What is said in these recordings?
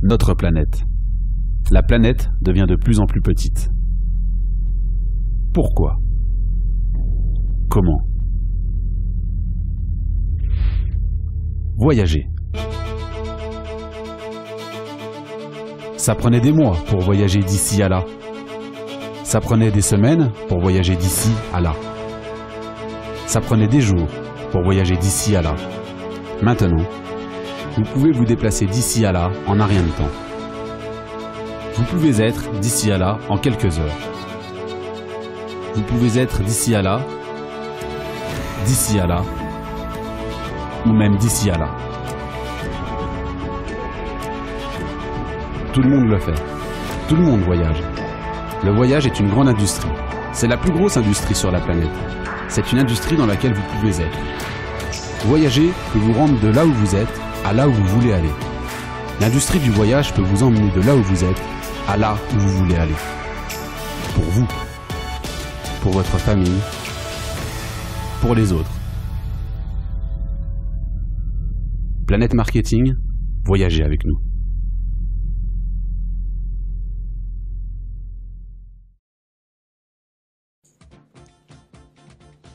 Notre planète. La planète devient de plus en plus petite. Pourquoi? Comment? Voyager. Ça prenait des mois pour voyager d'ici à là. Ça prenait des semaines pour voyager d'ici à là. Ça prenait des jours pour voyager d'ici à là. Maintenant, vous pouvez vous déplacer d'ici à là en un rien de temps. Vous pouvez être d'ici à là en quelques heures. Vous pouvez être d'ici à là, ou même d'ici à là. Tout le monde le fait. Tout le monde voyage. Le voyage est une grande industrie. C'est la plus grosse industrie sur la planète. C'est une industrie dans laquelle vous pouvez être. Voyager peut vous rendre de là où vous êtes à là où vous voulez aller. L'industrie du voyage peut vous emmener de là où vous êtes à là où vous voulez aller. Pour vous, pour votre famille, pour les autres. Planète Marketing, voyagez avec nous.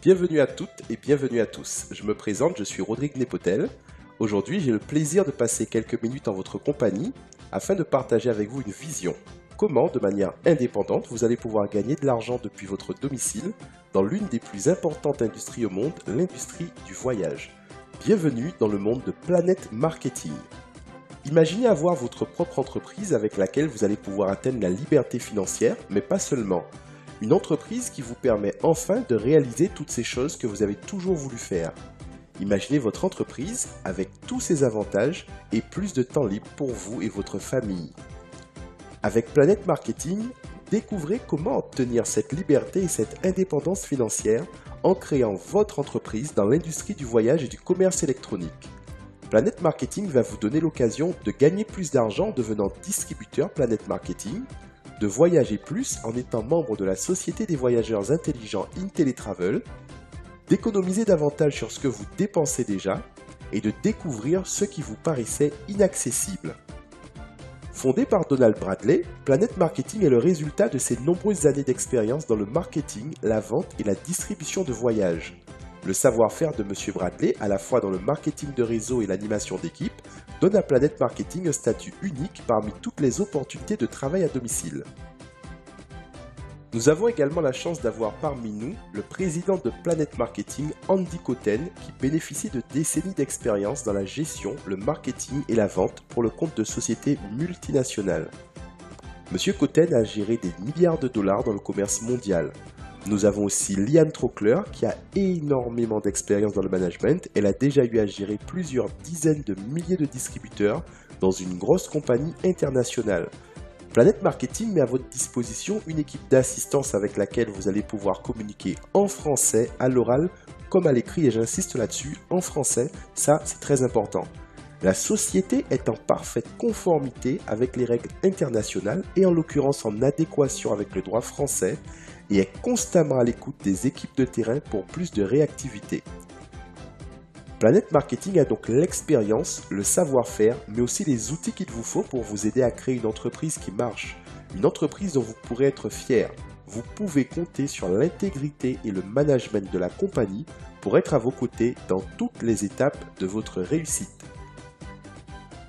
Bienvenue à toutes et bienvenue à tous. Je me présente, je suis Rodrigue Nepotel. Aujourd'hui, j'ai le plaisir de passer quelques minutes en votre compagnie afin de partager avec vous une vision. Comment, de manière indépendante, vous allez pouvoir gagner de l'argent depuis votre domicile dans l'une des plus importantes industries au monde, l'industrie du voyage. Bienvenue dans le monde de Planète Marketing. Imaginez avoir votre propre entreprise avec laquelle vous allez pouvoir atteindre la liberté financière, mais pas seulement. Une entreprise qui vous permet enfin de réaliser toutes ces choses que vous avez toujours voulu faire. Imaginez votre entreprise avec tous ses avantages et plus de temps libre pour vous et votre famille. Avec Planète Marketing, découvrez comment obtenir cette liberté et cette indépendance financière en créant votre entreprise dans l'industrie du voyage et du commerce électronique. Planète Marketing va vous donner l'occasion de gagner plus d'argent en devenant distributeur Planète Marketing, de voyager plus en étant membre de la Société des voyageurs intelligents IntelliTravel, d'économiser davantage sur ce que vous dépensez déjà et de découvrir ce qui vous paraissait inaccessible. Fondé par Donald Bradley, Planète Marketing est le résultat de ses nombreuses années d'expérience dans le marketing, la vente et la distribution de voyages. Le savoir-faire de M. Bradley, à la fois dans le marketing de réseau et l'animation d'équipe, donne à Planète Marketing un statut unique parmi toutes les opportunités de travail à domicile. Nous avons également la chance d'avoir parmi nous le président de Planète Marketing, Andy Cotten, qui bénéficie de décennies d'expérience dans la gestion, le marketing et la vente pour le compte de sociétés multinationales. M. Cotten a géré des milliards de dollars dans le commerce mondial. Nous avons aussi Liane Trockler qui a énormément d'expérience dans le management. Elle a déjà eu à gérer plusieurs dizaines de milliers de distributeurs dans une grosse compagnie internationale. Planète Marketing met à votre disposition une équipe d'assistance avec laquelle vous allez pouvoir communiquer en français, à l'oral comme à l'écrit, et j'insiste là-dessus, en français, ça c'est très important. La société est en parfaite conformité avec les règles internationales et en l'occurrence en adéquation avec le droit français et est constamment à l'écoute des équipes de terrain pour plus de réactivité. Planète Marketing a donc l'expérience, le savoir-faire, mais aussi les outils qu'il vous faut pour vous aider à créer une entreprise qui marche, une entreprise dont vous pourrez être fier. Vous pouvez compter sur l'intégrité et le management de la compagnie pour être à vos côtés dans toutes les étapes de votre réussite.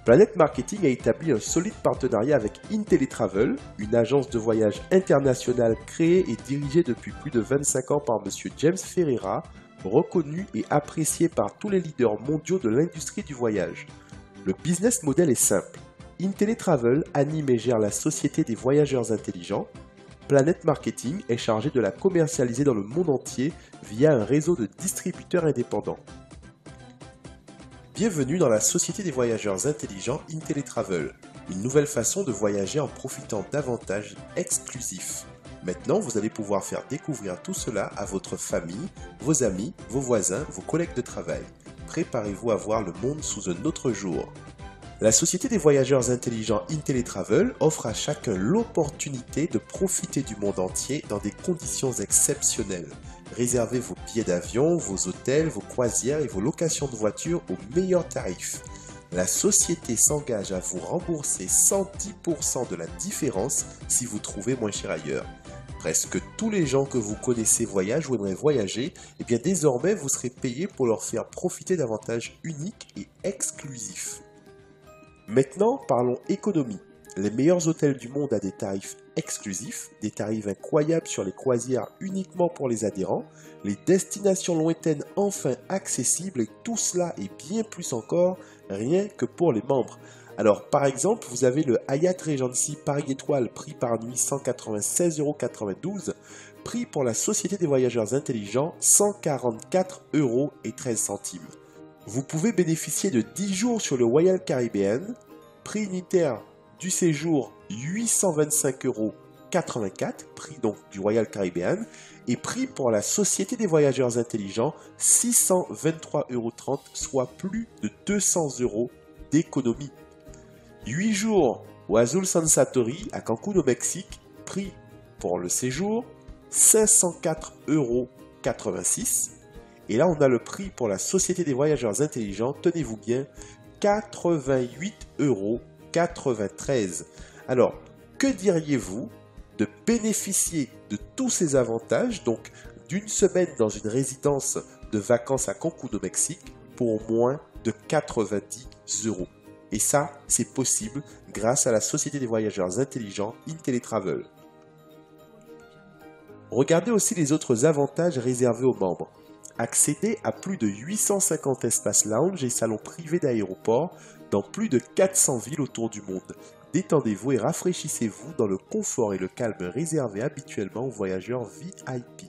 Planète Marketing a établi un solide partenariat avec IntelliTravel, une agence de voyage internationale créée et dirigée depuis plus de 25 ans par M. James Ferreira, reconnu et apprécié par tous les leaders mondiaux de l'industrie du voyage. Le business model est simple. IntelliTravel anime et gère la Société des voyageurs intelligents. Planète Marketing est chargé de la commercialiser dans le monde entier via un réseau de distributeurs indépendants. Bienvenue dans la Société des voyageurs intelligents IntelliTravel, une nouvelle façon de voyager en profitant d'avantages exclusifs. Maintenant, vous allez pouvoir faire découvrir tout cela à votre famille, vos amis, vos voisins, vos collègues de travail. Préparez-vous à voir le monde sous un autre jour. La Société des voyageurs intelligents IntelliTravel offre à chacun l'opportunité de profiter du monde entier dans des conditions exceptionnelles. Réservez vos billets d'avion, vos hôtels, vos croisières et vos locations de voitures aux meilleurs tarifs. La société s'engage à vous rembourser 110% de la différence si vous trouvez moins cher ailleurs. Presque tous les gens que vous connaissez voyagent ou aimeraient voyager, et bien désormais vous serez payé pour leur faire profiter d'avantages uniques et exclusifs. Maintenant, parlons économie. Les meilleurs hôtels du monde à des tarifs exclusifs, des tarifs incroyables sur les croisières uniquement pour les adhérents, les destinations lointaines enfin accessibles et tout cela et bien plus encore, rien que pour les membres. Alors par exemple, vous avez le Hyatt Regency Paris Étoile, prix par nuit 196,92 €, prix pour la Société des Voyageurs Intelligents 144,13 €. Vous pouvez bénéficier de 10 jours sur le Royal Caribbean, prix unitaire du séjour 825,84 €, prix donc du Royal Caribbean, et prix pour la Société des Voyageurs Intelligents 623,30 €, soit plus de 200 € d'économie. 8 jours au Azul Sansatori à Cancun au Mexique, prix pour le séjour 504,86 €. Et là on a le prix pour la Société des Voyageurs Intelligents, tenez-vous bien, 88,93 €. Alors, que diriez-vous de bénéficier de tous ces avantages, donc d'une semaine dans une résidence de vacances à Cancun au Mexique pour moins de 90 €? Et ça, c'est possible grâce à la Société des Voyageurs Intelligents InTeleTravel. Regardez aussi les autres avantages réservés aux membres. Accéder à plus de 850 espaces lounge et salons privés d'aéroports dans plus de 400 villes autour du monde. Détendez-vous et rafraîchissez-vous dans le confort et le calme réservés habituellement aux voyageurs VIP.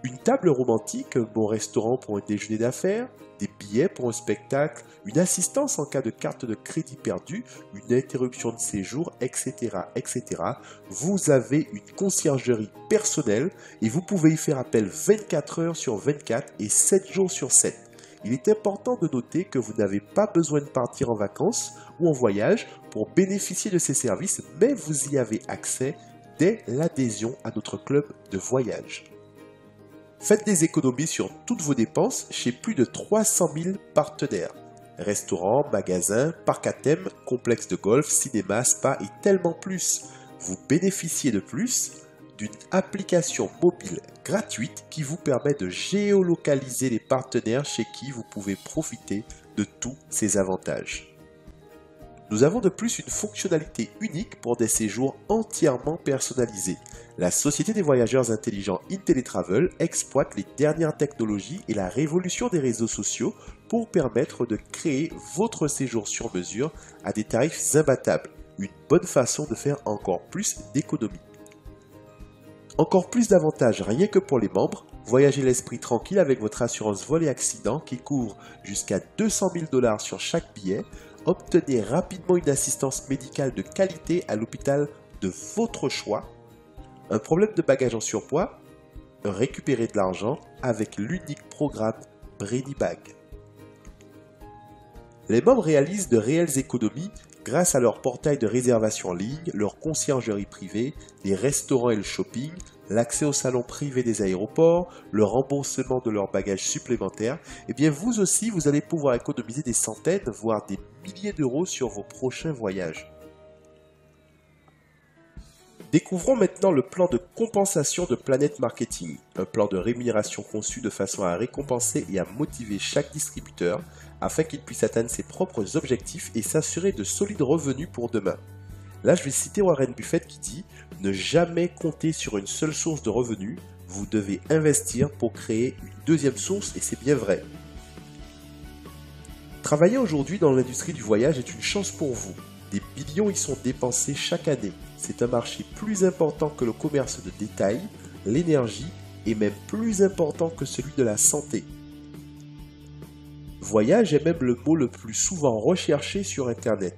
Une table romantique, un bon restaurant pour un déjeuner d'affaires, des billets pour un spectacle, une assistance en cas de carte de crédit perdue, une interruption de séjour, etc., etc. Vous avez une conciergerie personnelle et vous pouvez y faire appel 24 heures sur 24 et 7 jours sur 7. Il est important de noter que vous n'avez pas besoin de partir en vacances ou en voyage pour bénéficier de ces services, mais vous y avez accès dès l'adhésion à notre club de voyage. Faites des économies sur toutes vos dépenses chez plus de 300 000 partenaires. Restaurants, magasins, parcs à thème, complexes de golf, cinéma, spa et tellement plus. Vous bénéficiez de plus d'une application mobile gratuite qui vous permet de géolocaliser les partenaires chez qui vous pouvez profiter de tous ces avantages. Nous avons de plus une fonctionnalité unique pour des séjours entièrement personnalisés. La Société des Voyageurs Intelligents InTeleTravel exploite les dernières technologies et la révolution des réseaux sociaux pour permettre de créer votre séjour sur mesure à des tarifs imbattables. Une bonne façon de faire encore plus d'économies. Encore plus d'avantages rien que pour les membres, voyagez l'esprit tranquille avec votre assurance vol et accident qui couvre jusqu'à 200 000 $ sur chaque billet. Obtenez rapidement une assistance médicale de qualité à l'hôpital de votre choix. Un problème de bagages en surpoids, récupérez de l'argent avec l'unique programme BradyBag. Les membres réalisent de réelles économies grâce à leur portail de réservation en ligne, leur conciergerie privée, les restaurants et le shopping, l'accès aux salons privés des aéroports, le remboursement de leurs bagages supplémentaires. Et bien vous aussi, vous allez pouvoir économiser des centaines, voire des milliers d'euros sur vos prochains voyages. Découvrons maintenant le plan de compensation de Planet Marketing, un plan de rémunération conçu de façon à récompenser et à motiver chaque distributeur afin qu'il puisse atteindre ses propres objectifs et s'assurer de solides revenus pour demain. Là, je vais citer Warren Buffett qui dit « Ne jamais compter sur une seule source de revenus, vous devez investir pour créer une deuxième source et c'est bien vrai. » Travailler aujourd'hui dans l'industrie du voyage est une chance pour vous. Des millions y sont dépensés chaque année. C'est un marché plus important que le commerce de détail, l'énergie et même plus important que celui de la santé. Voyage est même le mot le plus souvent recherché sur Internet.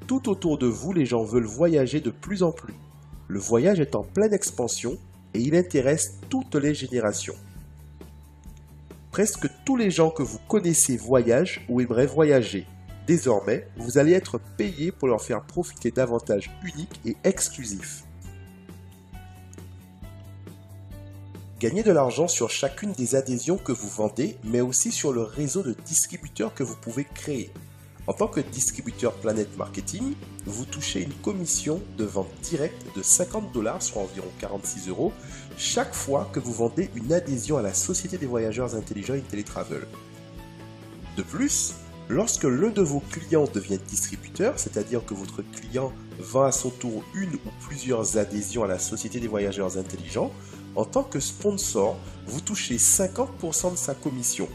Tout autour de vous, les gens veulent voyager de plus en plus. Le voyage est en pleine expansion et il intéresse toutes les générations. Presque tous les gens que vous connaissez voyagent ou aimeraient voyager. Désormais, vous allez être payé pour leur faire profiter d'avantages uniques et exclusifs. Gagnez de l'argent sur chacune des adhésions que vous vendez, mais aussi sur le réseau de distributeurs que vous pouvez créer. En tant que distributeur Planet Marketing, vous touchez une commission de vente directe de 50 $, soit environ 46 €, chaque fois que vous vendez une adhésion à la Société des voyageurs intelligents IntelliTravel. De plus, lorsque l'un de vos clients devient distributeur, c'est-à-dire que votre client vend à son tour une ou plusieurs adhésions à la Société des voyageurs intelligents, en tant que sponsor, vous touchez 50% de sa commission.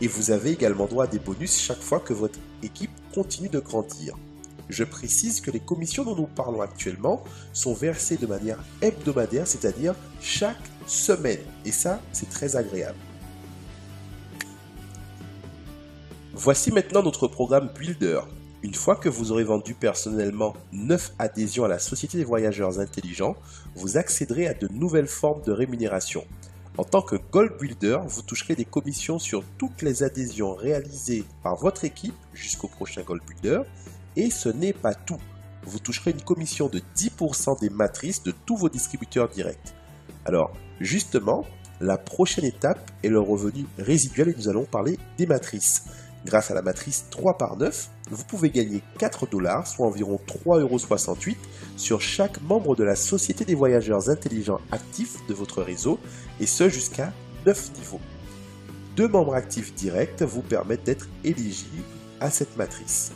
Et vous avez également droit à des bonus chaque fois que votre équipe continue de grandir. Je précise que les commissions dont nous parlons actuellement sont versées de manière hebdomadaire, c'est-à-dire chaque semaine. Et ça, c'est très agréable. Voici maintenant notre programme Builder. Une fois que vous aurez vendu personnellement 9 adhésions à la Société des voyageurs intelligents, vous accéderez à de nouvelles formes de rémunération. En tant que Gold Builder, vous toucherez des commissions sur toutes les adhésions réalisées par votre équipe jusqu'au prochain Gold Builder. Et ce n'est pas tout. Vous toucherez une commission de 10% des matrices de tous vos distributeurs directs. Alors, justement, la prochaine étape est le revenu résiduel et nous allons parler des matrices. Grâce à la matrice 3 par 9, vous pouvez gagner 4 $, soit environ 3,68 € sur chaque membre de la Société des voyageurs intelligents actifs de votre réseau, et ce jusqu'à 9 niveaux. 2 membres actifs directs vous permettent d'être éligibles à cette matrice.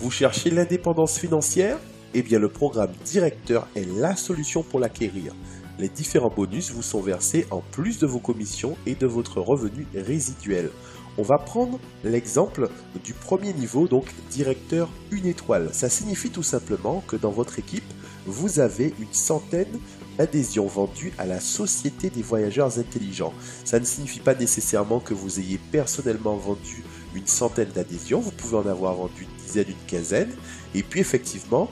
Vous cherchez l'indépendance financière? Eh bien, le programme Directeur est la solution pour l'acquérir. Les différents bonus vous sont versés en plus de vos commissions et de votre revenu résiduel. On va prendre l'exemple du premier niveau, donc directeur 1 étoile. Ça signifie tout simplement que dans votre équipe, vous avez une centaine d'adhésions vendues à la Société des voyageurs intelligents. Ça ne signifie pas nécessairement que vous ayez personnellement vendu une centaine d'adhésions. Vous pouvez en avoir vendu une dizaine, une quinzaine. Et puis effectivement,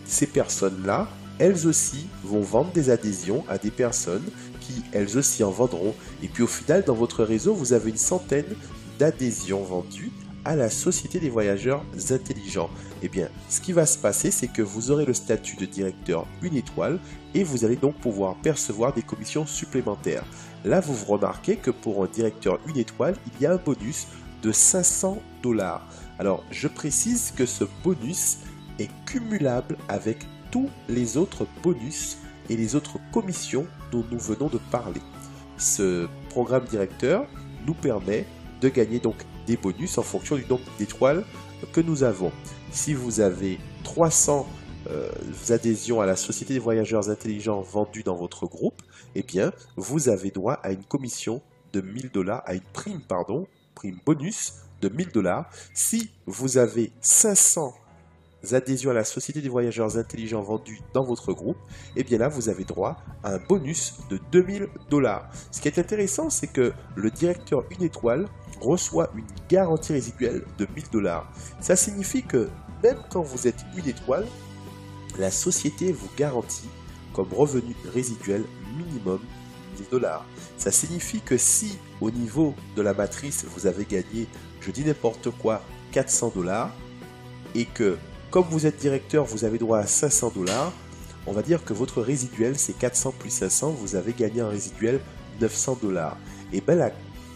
ces personnes-là, elles aussi vont vendre des adhésions à des personnes qui elles aussi en vendront. Et puis au final, dans votre réseau, vous avez une centaine d'adhésions vendues à la Société des voyageurs intelligents. Eh bien, ce qui va se passer, c'est que vous aurez le statut de directeur 1 étoile et vous allez donc pouvoir percevoir des commissions supplémentaires. Là, vous remarquez que pour un directeur 1 étoile, il y a un bonus de 500 $. Alors, je précise que ce bonus est cumulable avec tous les autres bonus et les autres commissions dont nous venons de parler. Ce programme directeur nous permet de gagner donc des bonus en fonction du nombre d'étoiles que nous avons. Si vous avez 300 adhésions à la Société des voyageurs intelligents vendues dans votre groupe, eh bien, vous avez droit à une commission de 1000 $, à une prime bonus de 1000 $. Si vous avez 500 adhésions à la Société des voyageurs intelligents vendues dans votre groupe, et bien là vous avez droit à un bonus de 2000 $. Ce qui est intéressant, c'est que le directeur 1 étoile reçoit une garantie résiduelle de 1000 $. Ça signifie que même quand vous êtes 1 étoile, la société vous garantit comme revenu résiduel minimum 1000 $. Ça signifie que si au niveau de la matrice vous avez gagné, je dis n'importe quoi, 400 $, et que comme vous êtes directeur, vous avez droit à 500 $, on va dire que votre résiduel, c'est 400 plus 500, vous avez gagné un résiduel 900 $. Et bien la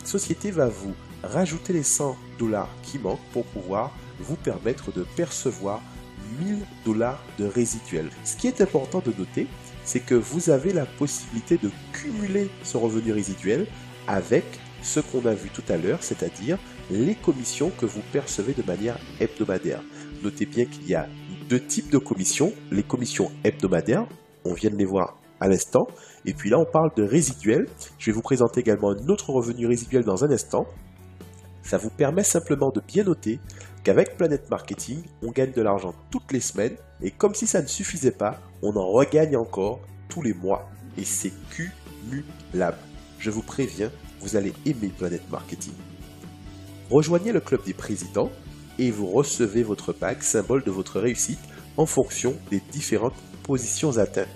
société va vous rajouter les 100 $ qui manquent pour pouvoir vous permettre de percevoir 1000 $ de résiduel. Ce qui est important de noter, c'est que vous avez la possibilité de cumuler ce revenu résiduel avec ce qu'on a vu tout à l'heure, c'est-à-dire les commissions que vous percevez de manière hebdomadaire. Notez bien qu'il y a 2 types de commissions. Les commissions hebdomadaires, on vient de les voir à l'instant. Et puis là, on parle de résiduel. Je vais vous présenter également un autre revenu résiduel dans un instant. Ça vous permet simplement de bien noter qu'avec Planet Marketing, on gagne de l'argent toutes les semaines. Et comme si ça ne suffisait pas, on en regagne encore tous les mois. Et c'est cumulable. Je vous préviens, vous allez aimer Planet Marketing. Rejoignez le club des présidents et vous recevez votre bague, symbole de votre réussite, en fonction des différentes positions atteintes.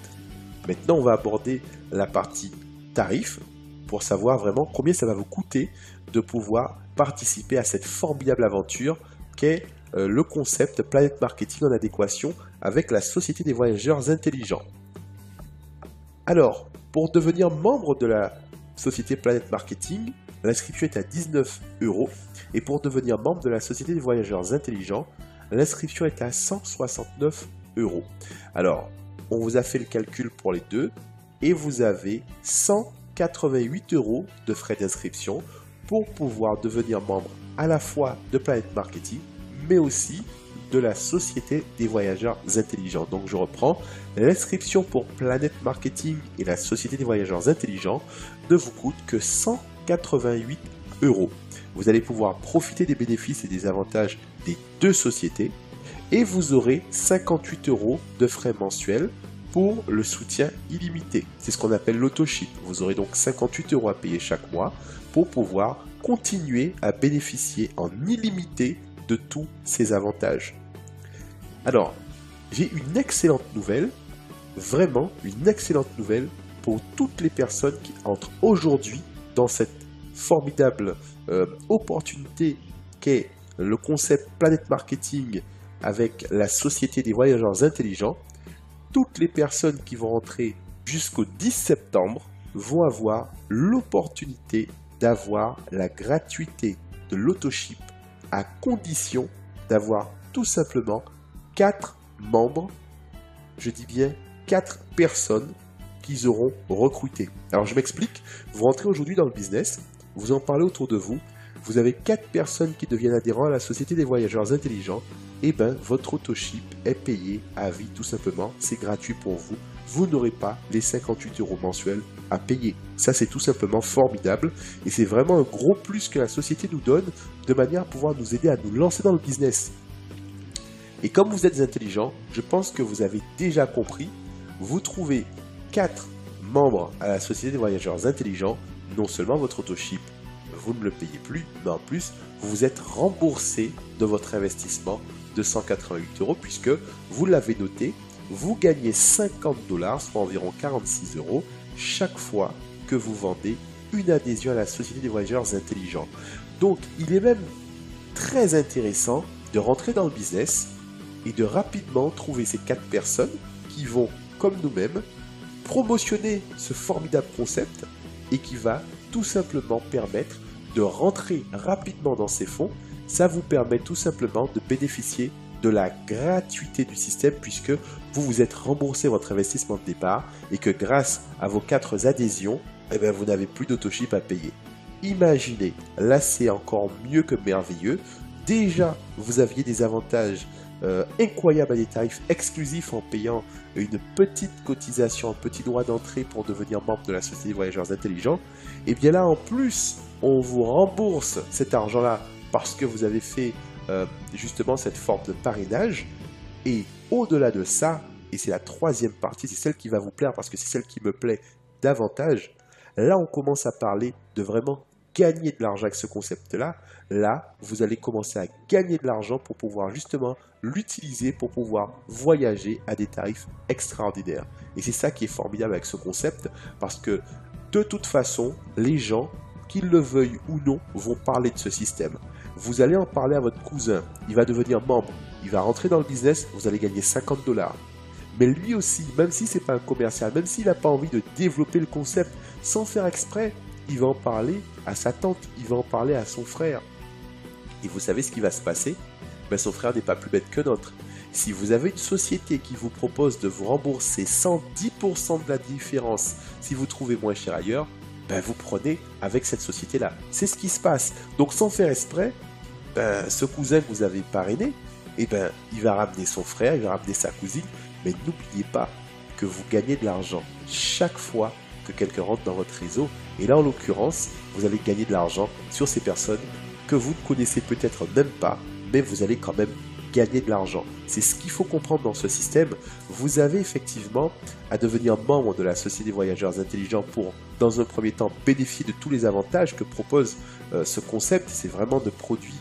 Maintenant, on va aborder la partie tarif pour savoir vraiment combien ça va vous coûter de pouvoir participer à cette formidable aventure qu'est le concept Planet Marketing en adéquation avec la Société des voyageurs intelligents. Alors, pour devenir membre de la Société Planet Marketing, l'inscription est à 19 €. Et pour devenir membre de la Société des Voyageurs Intelligents, l'inscription est à 169 €. Alors, on vous a fait le calcul pour les deux et vous avez 188 € de frais d'inscription pour pouvoir devenir membre à la fois de Planet Marketing, mais aussi de la Société des Voyageurs Intelligents. Donc je reprends, l'inscription pour Planet Marketing et la Société des Voyageurs Intelligents ne vous coûte que 188 €. Vous allez pouvoir profiter des bénéfices et des avantages des deux sociétés et vous aurez 58 € de frais mensuels pour le soutien illimité. C'est ce qu'on appelle l'autoship. Vous aurez donc 58 € à payer chaque mois pour pouvoir continuer à bénéficier en illimité de tous ces avantages. Alors, j'ai une excellente nouvelle, vraiment une excellente nouvelle pour toutes les personnes qui entrent aujourd'hui dans cette formidable opportunité qu'est le concept Planet Marketing avec la Société des Voyageurs Intelligents. Toutes les personnes qui vont rentrer jusqu'au 10 septembre vont avoir l'opportunité d'avoir la gratuité de l'autoship à condition d'avoir tout simplement 4 membres, je dis bien 4 personnes qu'ils auront recrutées. Alors je m'explique, vous rentrez aujourd'hui dans le business, vous en parlez autour de vous, vous avez 4 personnes qui deviennent adhérents à la Société des Voyageurs Intelligents, et bien votre autoship est payé à vie tout simplement, c'est gratuit pour vous, vous n'aurez pas les 58 € mensuels à payer. Ça c'est tout simplement formidable et c'est vraiment un gros plus que la société nous donne de manière à pouvoir nous aider à nous lancer dans le business. Et comme vous êtes intelligent, je pense que vous avez déjà compris, vous trouvez 4 membres à la Société des Voyageurs Intelligents, non seulement votre autoship, vous ne le payez plus, mais en plus, vous vous êtes remboursé de votre investissement de 188 € puisque, vous l'avez noté, vous gagnez 50 $, soit environ 46 € chaque fois que vous vendez une adhésion à la Société des Voyageurs Intelligents. Donc, il est même très intéressant de rentrer dans le business et de rapidement trouver ces 4 personnes qui vont, comme nous-mêmes, promotionner ce formidable concept et qui va tout simplement permettre de rentrer rapidement dans ces fonds. Ça vous permet tout simplement de bénéficier de la gratuité du système puisque vous vous êtes remboursé votre investissement de départ et que grâce à vos 4 adhésions, vous n'avez plus d'autoship à payer. Imaginez, là c'est encore mieux que merveilleux. Déjà, vous aviez des avantages incroyables à des tarifs exclusifs en payant une petite cotisation, un petit droit d'entrée pour devenir membre de la Société des Voyageurs Intelligents. Et bien là, en plus, on vous rembourse cet argent-là parce que vous avez fait justement cette forme de parrainage. Et au-delà de ça, et c'est la troisième partie, c'est celle qui va vous plaire parce que c'est celle qui me plaît davantage, là on commence à parler de vraiment gagner de l'argent avec ce concept-là. Là, vous allez commencer à gagner de l'argent pour pouvoir justement l'utiliser pour pouvoir voyager à des tarifs extraordinaires. Et c'est ça qui est formidable avec ce concept parce que de toute façon, les gens, qu'ils le veuillent ou non, vont parler de ce système. Vous allez en parler à votre cousin, il va devenir membre, il va rentrer dans le business, vous allez gagner 50 $. Mais lui aussi, même si ce n'est pas un commercial, même s'il n'a pas envie de développer le concept sans faire exprès, il va en parler à sa tante, il va en parler à son frère. Et vous savez ce qui va se passer? Son frère n'est pas plus bête que notre. Si vous avez une société qui vous propose de vous rembourser 110% de la différence si vous trouvez moins cher ailleurs, vous prenez avec cette société-là. C'est ce qui se passe. Donc sans faire exprès, ce cousin que vous avez parrainé, il va ramener son frère, il va ramener sa cousine, mais n'oubliez pas que vous gagnez de l'argent chaque fois que quelqu'un rentre dans votre réseau. Et là, en l'occurrence, vous allez gagner de l'argent sur ces personnes que vous ne connaissez peut-être même pas, mais vous allez quand même gagner de l'argent. C'est ce qu'il faut comprendre dans ce système. Vous avez effectivement à devenir membre de la Société des Voyageurs Intelligents pour, dans un premier temps, bénéficier de tous les avantages que propose ce concept. C'est vraiment de produits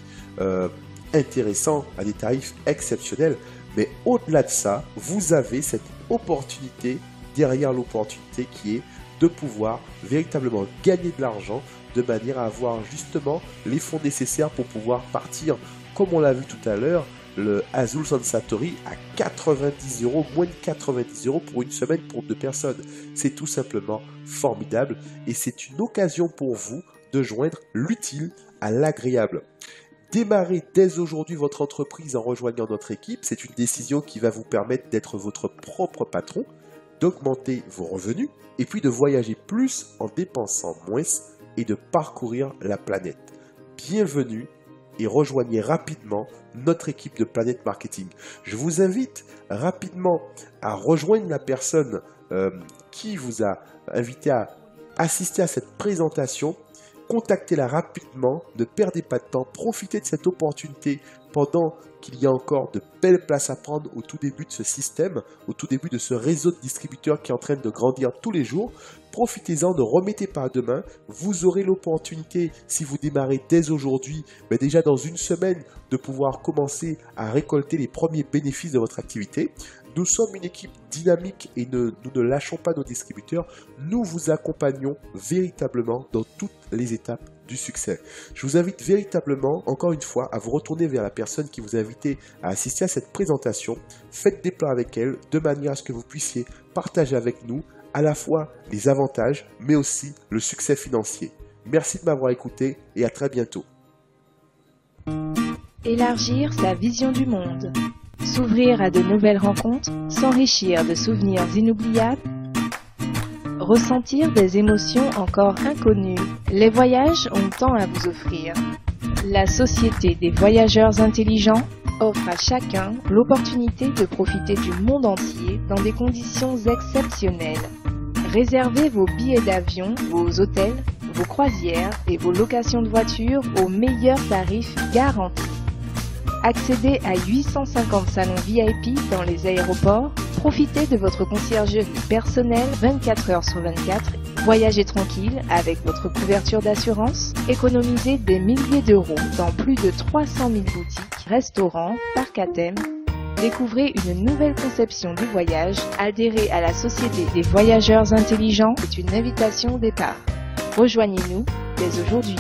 intéressants à des tarifs exceptionnels. Mais au-delà de ça, vous avez cette opportunité, derrière l'opportunité qui est de pouvoir véritablement gagner de l'argent de manière à avoir justement les fonds nécessaires pour pouvoir partir, comme on l'a vu tout à l'heure, le Azul Sansatori à 90 €, moins de 90 € pour une semaine pour 2 personnes. C'est tout simplement formidable et c'est une occasion pour vous de joindre l'utile à l'agréable. Démarrez dès aujourd'hui votre entreprise en rejoignant notre équipe. C'est une décision qui va vous permettre d'être votre propre patron, d'augmenter vos revenus et puis de voyager plus en dépensant moins et de parcourir la planète. Bienvenue et rejoignez rapidement notre équipe de Planète Marketing. Je vous invite rapidement à rejoindre la personne qui vous a invité à assister à cette présentation. Contactez-la rapidement, ne perdez pas de temps, profitez de cette opportunité pendant qu'il y a encore de belles places à prendre au tout début de ce système, au tout début de ce réseau de distributeurs qui est en train de grandir tous les jours. Profitez-en, ne remettez pas à demain. Vous aurez l'opportunité, si vous démarrez dès aujourd'hui, mais déjà dans une semaine, de pouvoir commencer à récolter les premiers bénéfices de votre activité. Nous sommes une équipe dynamique et nous ne lâchons pas nos distributeurs. Nous vous accompagnons véritablement dans toutes les étapes du succès. Je vous invite véritablement, encore une fois, à vous retourner vers la personne qui vous a invité à assister à cette présentation. Faites des plans avec elle de manière à ce que vous puissiez partager avec nous à la fois les avantages, mais aussi le succès financier. Merci de m'avoir écouté et à très bientôt. Élargir sa vision du monde. S'ouvrir à de nouvelles rencontres, s'enrichir de souvenirs inoubliables, ressentir des émotions encore inconnues. Les voyages ont tant à vous offrir. La Société des voyageurs intelligents offre à chacun l'opportunité de profiter du monde entier dans des conditions exceptionnelles. Réservez vos billets d'avion, vos hôtels, vos croisières et vos locations de voitures aux meilleurs tarifs garantis. Accédez à 850 salons VIP dans les aéroports, profitez de votre conciergerie personnelle 24 heures sur 24, voyagez tranquille avec votre couverture d'assurance, économisez des milliers d'euros dans plus de 300 000 boutiques, restaurants, parcs à thème. Découvrez une nouvelle conception du voyage, adhérez à la Société des voyageurs intelligents, c'est une invitation au départ. Rejoignez-nous dès aujourd'hui.